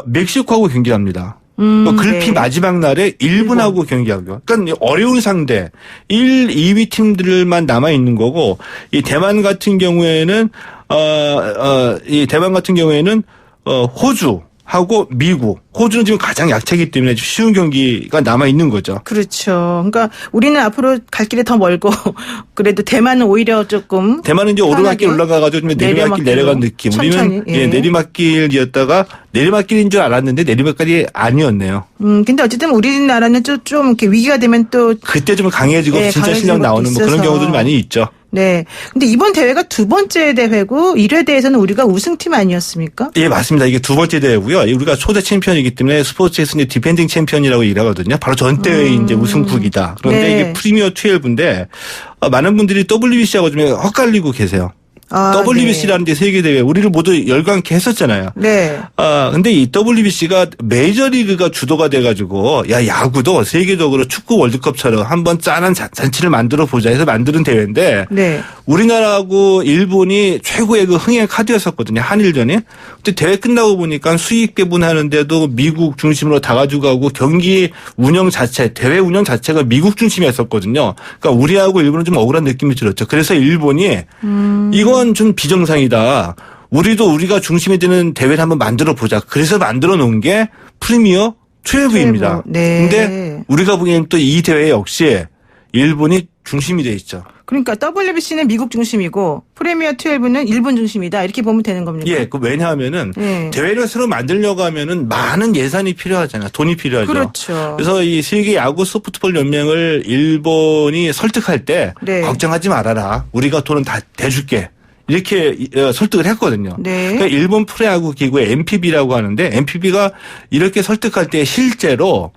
멕시코하고 경기합니다. 글피 네. 마지막 날에 일본하고 경기하고요. 그러니까 어려운 상대 1, 2위 팀들만 남아 있는 거고 이 대만 같은 경우에는 호주하고 미국. 호주는 지금 가장 약체이기 때문에 쉬운 경기가 남아 있는 거죠. 그렇죠. 그러니까 우리는 앞으로 갈 길이 더 멀고 그래도 대만은 오히려 조금 대만은 이제 오르막길 올라가가지고 좀 내리막길 내려간 느낌. 천천히, 우리는 예, 내리막길이었다가 내리막길인 줄 알았는데 내리막길이 아니었네요. 근데 어쨌든 우리나라는 좀 이렇게 위기가 되면 또 그때 좀 강해지고 네, 진짜 강해진 실력 것도 나오는 뭐 그런 있어서. 경우도 좀 많이 있죠. 네. 근데 이번 대회가 두 번째 대회고 1회 대회에서는 우리가 우승팀 아니었습니까? 예, 맞습니다. 이게 두 번째 대회고요. 우리가 초대 챔피언이기 때문에 스포츠에서 이제 디펜딩 챔피언이라고 일하거든요. 바로 전 대회의 이제 우승국이다. 그런데 네. 이게 프리미어 12인데 많은 분들이 WBC하고 좀 헷갈리고 계세요. WBC라는 게 세계대회 우리를 모두 열광케 했었잖아요. 네. 근데 이 WBC가 메이저리그가 주도가 돼가지고 야구도 세계적으로 축구 월드컵처럼 한번 짠한 잔치를 만들어 보자 해서 만드는 대회인데 네. 우리나라하고 일본이 최고의 그 흥행 카드였었거든요. 한일전이. 근데 대회 끝나고 보니까 수익 배분하는데도 미국 중심으로 다 가져가고 경기 운영 자체, 대회 운영 자체가 미국 중심이었었거든요. 그러니까 우리하고 일본은 좀 억울한 느낌이 들었죠. 그래서 일본이 이건 좀 비정상이다. 우리가 중심이 되는 대회를 한번 만들어 보자. 그래서 만들어 놓은 게 프리미어 12입니다. 네. 근데 우리가 보기에는 또 이 대회 역시 일본이 중심이 돼 있죠. 그러니까 WBC는 미국 중심이고 프리미어 12는 일본 중심이다. 이렇게 보면 되는 겁니까? 예, 왜냐하면은 대회를 새로 만들려고 하면은 많은 예산이 필요하잖아요. 돈이 필요하죠. 그렇죠. 그래서 이 세계 야구 소프트볼 연맹을 일본이 설득할 때 네. 걱정하지 말아라. 우리가 돈은 다 대줄게. 이렇게 설득을 했거든요. 네. 그러니까 일본 프로야구 기구의 NPB라고 하는데 NPB가 이렇게 설득할 때 실제로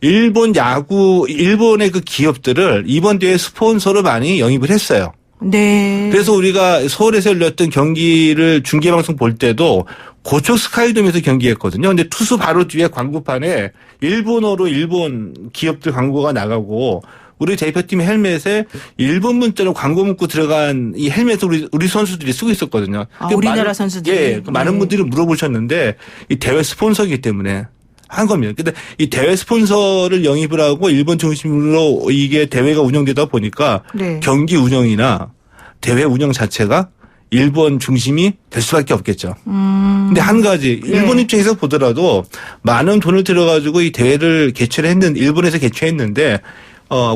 일본의 그 기업들을 이번 대회 스폰서로 많이 영입을 했어요. 네. 그래서 우리가 서울에서 열렸던 경기를 중계방송 볼 때도 고척 스카이돔에서 경기했거든요. 근데 투수 바로 뒤에 광고판에 일본어로 일본 기업들 광고가 나가고 우리 대표팀 헬멧에 일본 문자로 광고 문구 들어간 이 헬멧을 우리 선수들이 쓰고 있었거든요. 우리나라 선수들이. 예, 많은 분들이 물어보셨는데 이 대회 스폰서이기 때문에 한 겁니다. 근데 이 대회 스폰서를 영입을 하고 일본 중심으로 이게 대회가 운영되다 보니까 네. 경기 운영이나 대회 운영 자체가 일본 중심이 될 수밖에 없겠죠. 근데 한 가지 일본 입장에서 보더라도 많은 돈을 들여가지고 이 대회를 개최를 했는데 일본에서 개최했는데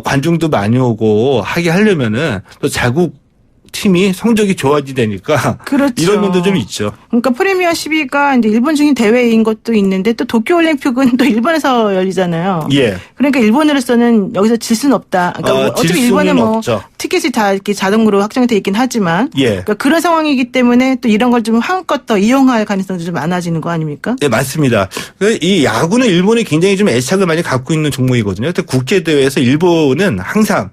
관중도 많이 오고 하게 하려면은 또 자국 팀이 성적이 좋아지다니까 그렇죠. 이런 면도 좀 있죠. 그러니까 프리미어 12가 이제 일본 중심 대회인 것도 있는데 또 도쿄올림픽은 또 일본에서 열리잖아요. 예. 그러니까 일본으로서는 여기서 질 수는 없다. 그러니까 어차피 일본은 뭐 없죠. 티켓이 다 이렇게 자동으로 확정돼 있긴 하지만, 예. 그러니까 그런 상황이기 때문에 또 이런 걸 좀 한껏 더 이용할 가능성도 좀 많아지는 거 아닙니까? 네, 맞습니다. 이 야구는 일본이 굉장히 좀 애착을 많이 갖고 있는 종목이거든요. 국제 대회에서 일본은 항상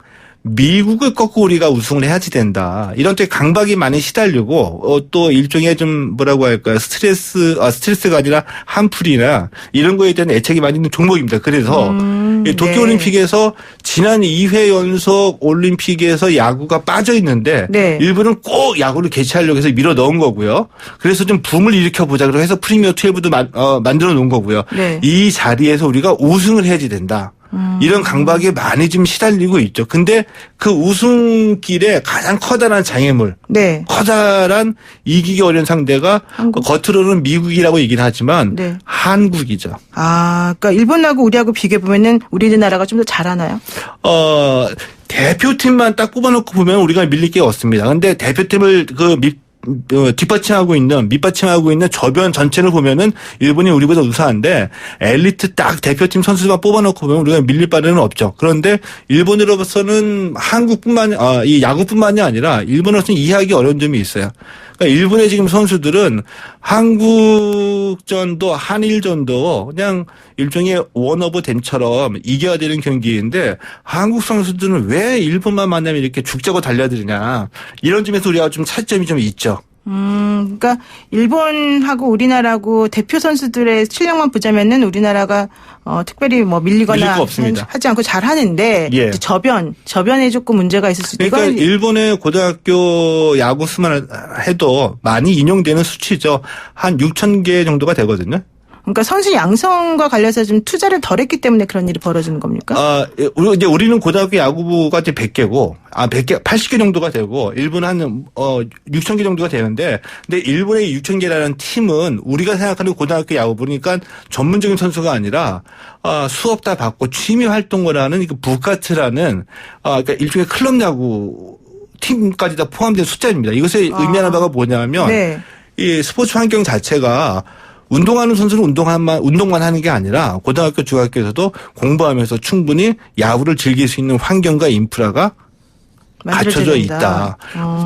미국을 꺾고 우리가 우승을 해야지 된다. 이런 때 강박이 많이 시달리고 또 일종의 좀 뭐라고 할까요? 스트레스가 아니라 한풀이나 이런 거에 대한 애착이 많이 있는 종목입니다. 그래서 도쿄올림픽에서 지난 2회 연속 올림픽에서 야구가 빠져 있는데 일본은 꼭 야구를 개최하려고 해서 밀어 넣은 거고요. 그래서 좀 붐을 일으켜보자. 그래서 프리미어 12도 만들어 놓은 거고요. 이 자리에서 우리가 우승을 해야지 된다. 이런 강박에 많이 좀 시달리고 있죠. 근데 그 우승길에 가장 커다란 장애물, 커다란 이기기 어려운 상대가 겉으로는 미국이라고 얘기는 하지만 한국이죠. 아, 그러니까 일본하고 우리하고 비교해 보면은 우리나라가 좀 더 잘하나요? 대표팀만 딱 뽑아놓고 보면 우리가 밀릴 게 없습니다. 근데 대표팀을 밑받침하고 있는 저변 전체를 보면은 일본이 우리보다 우수한데 엘리트 딱 대표팀 선수만 뽑아놓고 보면 우리가 밀릴 바는 없죠. 그런데 일본으로서는 이 야구뿐만이 아니라 일본으로서는 이해하기 어려운 점이 있어요. 그러니까 일본의 지금 선수들은 한국전도 한일전도 그냥 일종의 원오브 댐처럼 이겨야 되는 경기인데 한국 선수들은 왜 일본만 만나면 이렇게 죽자고 달려드느냐 이런 점에서 우리가 좀 차이점이 좀 있죠. 그러니까 일본하고 우리나라하고 대표 선수들의 실력만 보자면은 우리나라가 특별히 뭐 밀리거나 하지 않고 잘하는데 저변에 조금 문제가 있을 수 있다. 그러니까 일본의 고등학교 야구 수만 해도 많이 인용되는 수치죠. 한 6,000개 정도가 되거든요. 그러니까 선수 양성과 관련해서 좀 투자를 덜 했기 때문에 그런 일이 벌어지는 겁니까? 우리는 고등학교 야구부가 이제 100개고, 80개 정도가 되고, 일본은 한, 6,000개 정도가 되는데, 근데 일본의 6,000개라는 팀은 우리가 생각하는 고등학교 야구부니까 전문적인 선수가 아니라, 수업 다 받고 취미 활동을 하는 부카트라는, 그러니까 일종의 클럽 야구 팀까지 다 포함된 숫자입니다. 이것의 의미하는 바가 뭐냐면, 이 스포츠 환경 자체가 운동하는 선수는 운동만 하는 게 아니라 고등학교, 중학교에서도 공부하면서 충분히 야구를 즐길 수 있는 환경과 인프라가 갖춰져 있다.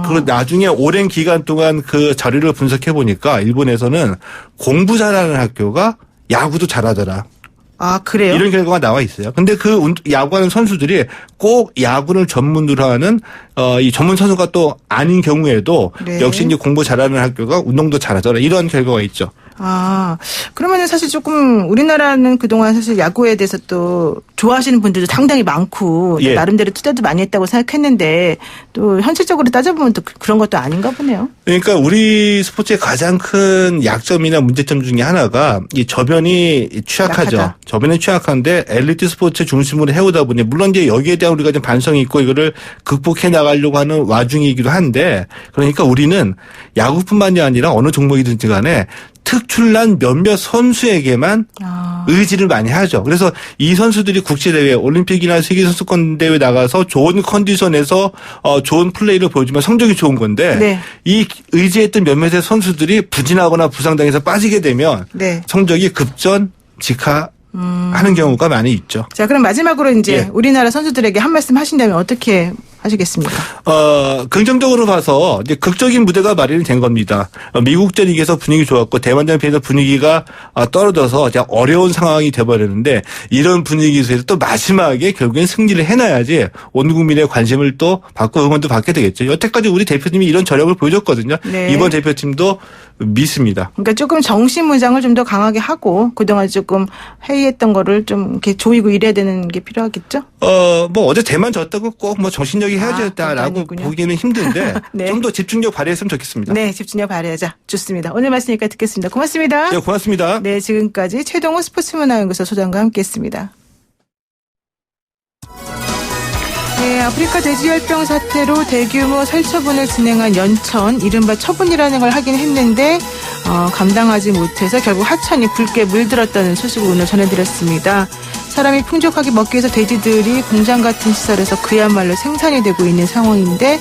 그리고 나중에 오랜 기간 동안 그 자료를 분석해 보니까 일본에서는 공부 잘하는 학교가 야구도 잘하더라. 아, 그래요? 이런 결과가 나와 있어요. 근데 그 야구하는 선수들이 꼭 야구를 전문으로 하는 이 전문 선수가 또 아닌 경우에도 역시 이제 공부 잘하는 학교가 운동도 잘하더라. 이런 결과가 있죠. 그러면은 사실 조금 우리나라는 그동안 사실 야구에 대해서 또 좋아하시는 분들도 상당히 많고 예. 나름대로 투자도 많이 했다고 생각했는데 또 현실적으로 따져보면 또 그런 것도 아닌가 보네요. 그러니까 우리 스포츠의 가장 큰 약점이나 문제점 중에 하나가 이 저변이 취약하죠. 약하다. 저변이 취약한데 엘리트 스포츠 중심으로 해오다 보니 물론 이제 여기에 대한 우리가 좀 반성이 있고 이거를 극복해 나가려고 하는 와중이기도 한데 그러니까 우리는 야구뿐만이 아니라 어느 종목이든지 간에 특출난 몇몇 선수에게만 의지를 많이 하죠. 그래서 이 선수들이 국제대회, 올림픽이나 세계선수권대회 나가서 좋은 컨디션에서 좋은 플레이를 보여주면 성적이 좋은 건데 네. 이 의지했던 몇몇의 선수들이 부진하거나 부상당해서 빠지게 되면 네. 성적이 급전, 직하하는 경우가 많이 있죠. 자, 그럼 마지막으로 이제 예. 우리나라 선수들에게 한 말씀 하신다면 어떻게 하시겠습니까? 긍정적으로 봐서 이제 극적인 무대가 마련이 된 겁니다. 미국전 이겨서 분위기 좋았고 대만전 피해서 분위기가 떨어져서 이제 어려운 상황이 돼버렸는데 이런 분위기 속에서 또 마지막에 결국엔 승리를 해놔야지 온 국민의 관심을 또 받고 응원도 받게 되겠죠. 여태까지 우리 대표팀이 이런 저력을 보여줬거든요. 네. 이번 대표팀도 믿습니다. 그러니까 조금 정신 무장을 좀 더 강하게 하고 그동안 조금 회의했던 거를 좀 이렇게 조이고 이래야 되는 게 필요하겠죠? 뭐 어제 대만 졌다고 꼭 뭐 정신력이 그건 헤어졌다라고 아니군요. 보기는 힘든데 네. 좀 더 집중력 발휘했으면 좋겠습니다. 네, 집중력 발휘하자. 좋습니다. 오늘 말씀 여기까지 듣겠습니다. 고맙습니다. 네, 고맙습니다. 네, 지금까지 최동호 스포츠문화연구소 소장과 함께했습니다. 네, 아프리카 돼지열병 사태로 대규모 살처분을 진행한 연천, 이른바 처분이라는 걸 하긴 했는데 감당하지 못해서 결국 하천이 붉게 물들었다는 소식을 오늘 전해드렸습니다. 사람이 풍족하게 먹기 위해서 돼지들이 공장 같은 시설에서 그야말로 생산이 되고 있는 상황인데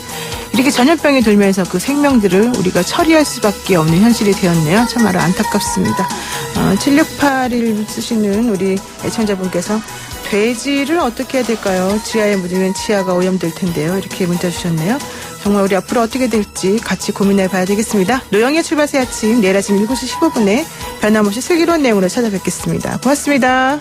이렇게 전염병이 돌면서 그 생명들을 우리가 처리할 수밖에 없는 현실이 되었네요. 참말로 안타깝습니다. 7681 쓰시는 우리 애청자분께서 돼지를 어떻게 해야 될까요? 지하에 묻으면 치아가 오염될 텐데요. 이렇게 문자 주셨네요. 정말 우리 앞으로 어떻게 될지 같이 고민해 봐야 되겠습니다. 노영의 출발새 아침 내일 아침 7시 15분에 변함없이 슬기로운 내용으로 찾아뵙겠습니다. 고맙습니다.